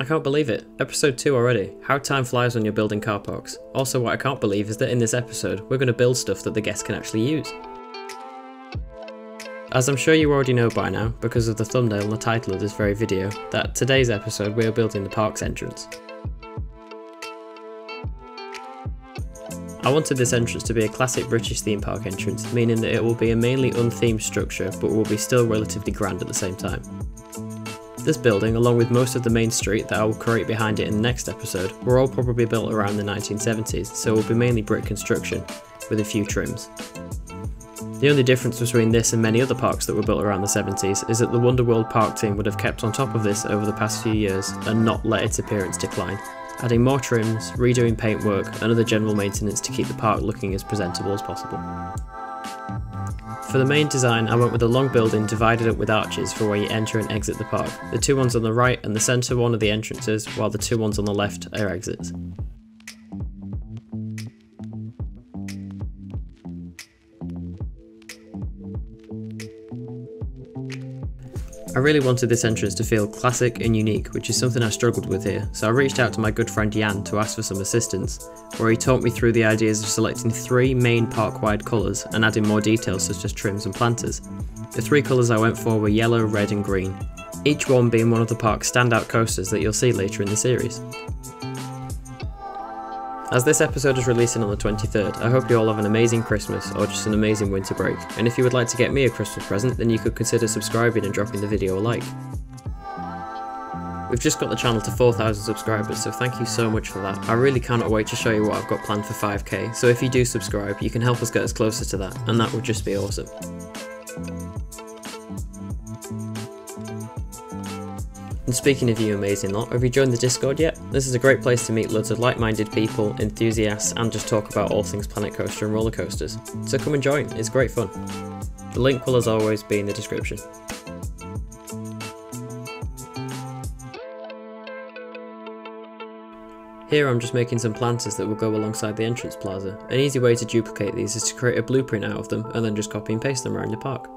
I can't believe it, episode 2 already. How time flies when you're building car parks. Also, what I can't believe is that in this episode, we're going to build stuff that the guests can actually use. As I'm sure you already know by now, because of the thumbnail and the title of this very video, that today's episode we are building the park's entrance. I wanted this entrance to be a classic British theme park entrance, meaning that it will be a mainly unthemed structure but will be still relatively grand at the same time. This building, along with most of the main street that I will create behind it in the next episode, were all probably built around the 1970s, so it will be mainly brick construction, with a few trims. The only difference between this and many other parks that were built around the 70s is that the Wonderworld park team would have kept on top of this over the past few years and not let its appearance decline, adding more trims, redoing paintwork and other general maintenance to keep the park looking as presentable as possible. For the main design, I went with a long building divided up with arches for where you enter and exit the park. The two ones on the right and the centre one are the entrances, while the two ones on the left are exits. I really wanted this entrance to feel classic and unique, which is something I struggled with here, so I reached out to my good friend Yann to ask for some assistance, where he talked me through the ideas of selecting 3 main park-wide colours and adding more details such as trims and planters. The 3 colours I went for were yellow, red and green, each one being one of the park's standout coasters that you'll see later in the series. As this episode is releasing on the 23rd, I hope you all have an amazing Christmas or just an amazing winter break, and if you would like to get me a Christmas present then you could consider subscribing and dropping the video a like. We've just got the channel to 4,000 subscribers, so thank you so much for that. I really cannot wait to show you what I've got planned for 5k, so if you do subscribe you can help us get us closer to that, and that would just be awesome. And speaking of you amazing lot, have you joined the Discord yet? This is a great place to meet loads of like-minded people, enthusiasts and just talk about all things Planet Coaster and roller coasters. So come and join, it's great fun. The link will as always be in the description. Here I'm just making some planters that will go alongside the entrance plaza. An easy way to duplicate these is to create a blueprint out of them and then just copy and paste them around your park.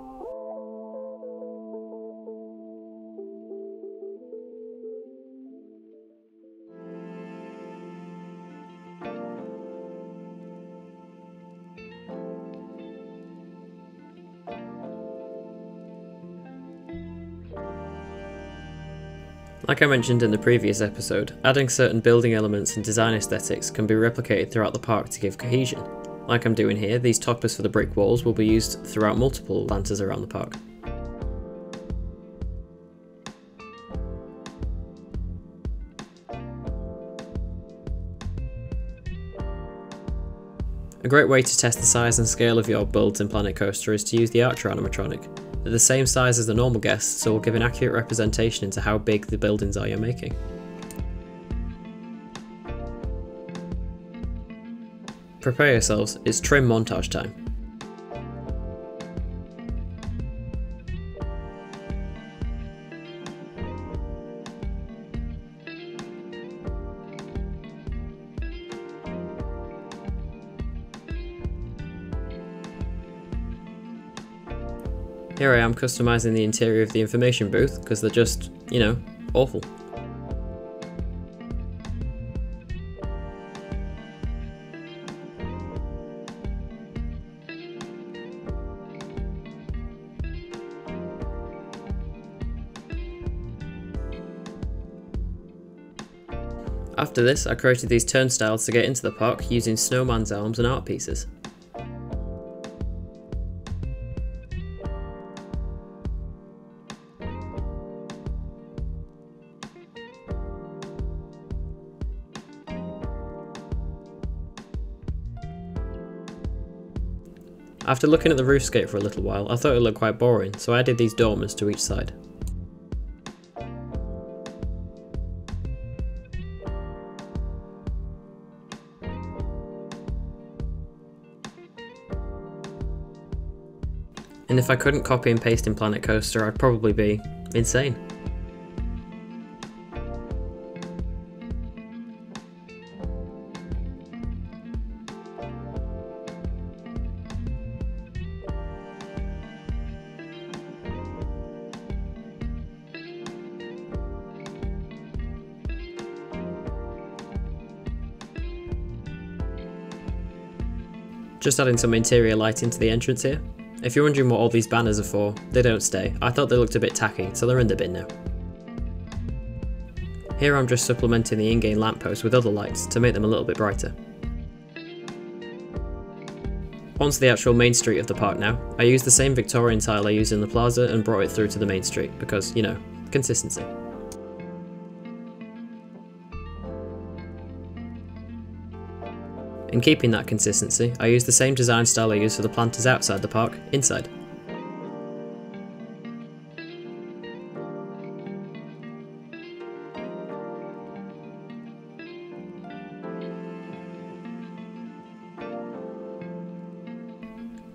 Like I mentioned in the previous episode, adding certain building elements and design aesthetics can be replicated throughout the park to give cohesion. Like I'm doing here, these toppers for the brick walls will be used throughout multiple planters around the park. A great way to test the size and scale of your builds in Planet Coaster is to use the Archer animatronic. They're the same size as the normal guests, so will give an accurate representation into how big the buildings are you're making. Prepare yourselves, it's trim montage time. Here I am customising the interior of the information booth because they're just, you know, awful. After this, I created these turnstiles to get into the park using snowman's arms and art pieces. After looking at the roofscape for a little while, I thought it looked quite boring, so I added these dormers to each side. And if I couldn't copy and paste in Planet Coaster, I'd probably be insane. Just adding some interior lighting to the entrance here. If you're wondering what all these banners are for, they don't stay. I thought they looked a bit tacky, so they're in the bin now. Here I'm just supplementing the in-game lampposts with other lights to make them a little bit brighter. Onto the actual main street of the park now. I used the same Victorian tile I used in the plaza and brought it through to the main street because, you know, consistency. In keeping that consistency, I used the same design style I used for the planters outside the park, inside.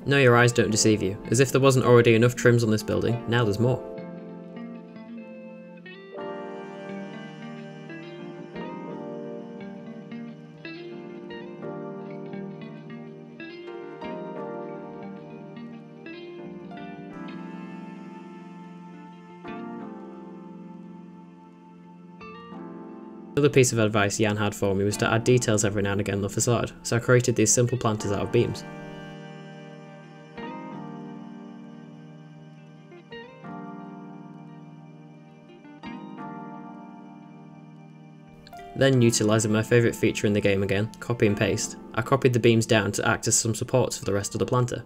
No, your eyes don't deceive you. As if there wasn't already enough trims on this building, now there's more. Another piece of advice Yann had for me was to add details every now and again on the facade, so I created these simple planters out of beams. Then, utilising my favourite feature in the game again, copy and paste, I copied the beams down to act as some supports for the rest of the planter.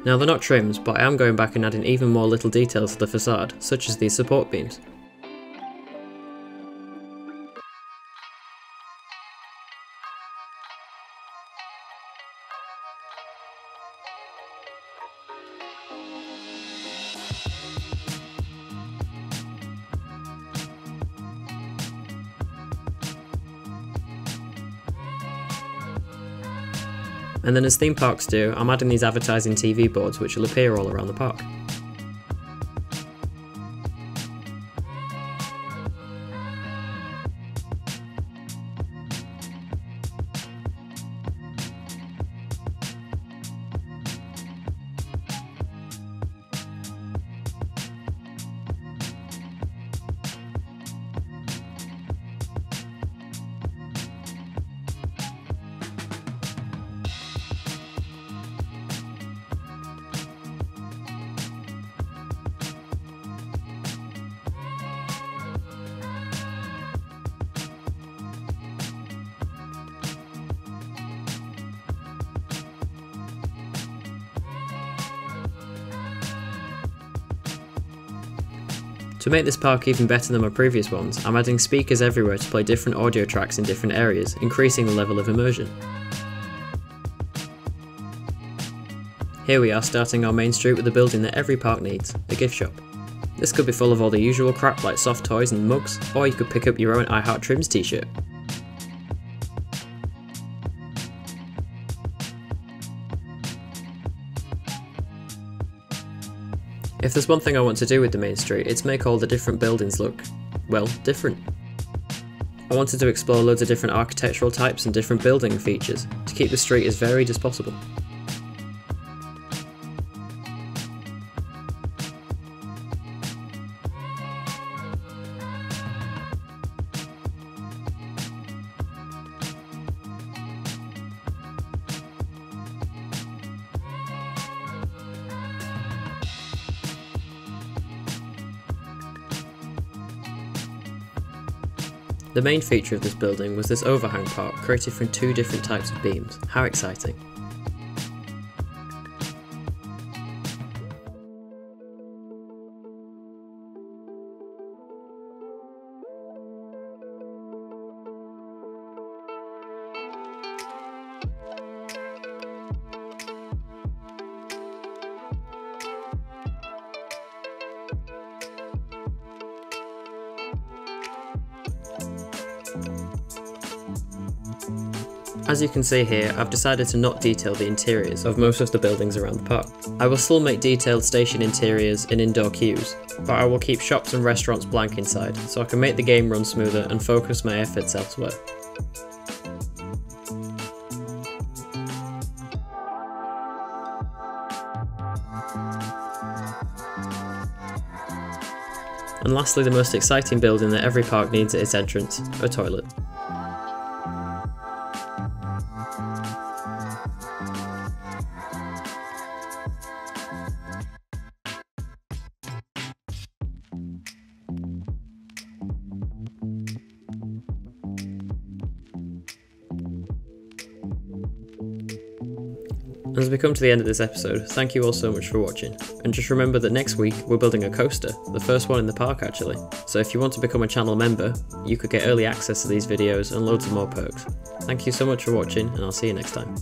Now they're not trims, but I am going back and adding even more little details to the facade, such as these support beams. And then as theme parks do, I'm adding these advertising TV boards which will appear all around the park. To make this park even better than my previous ones, I'm adding speakers everywhere to play different audio tracks in different areas, increasing the level of immersion. Here we are starting our main street with a building that every park needs, a gift shop. This could be full of all the usual crap like soft toys and mugs, or you could pick up your own I Heart Trims t-shirt. If there's one thing I want to do with the main street, it's make all the different buildings look, well, different. I wanted to explore loads of different architectural types and different building features, to keep the street as varied as possible. The main feature of this building was this overhang part created from two different types of beams. How exciting. As you can see here, I've decided to not detail the interiors of most of the buildings around the park. I will still make detailed station interiors and indoor queues, but I will keep shops and restaurants blank inside, so I can make the game run smoother and focus my efforts elsewhere. And lastly, the most exciting building that every park needs at its entrance, a toilet. As we come to the end of this episode, thank you all so much for watching, and just remember that next week we're building a coaster, the first one in the park actually, so if you want to become a channel member, you could get early access to these videos and loads of more perks. Thank you so much for watching, and I'll see you next time.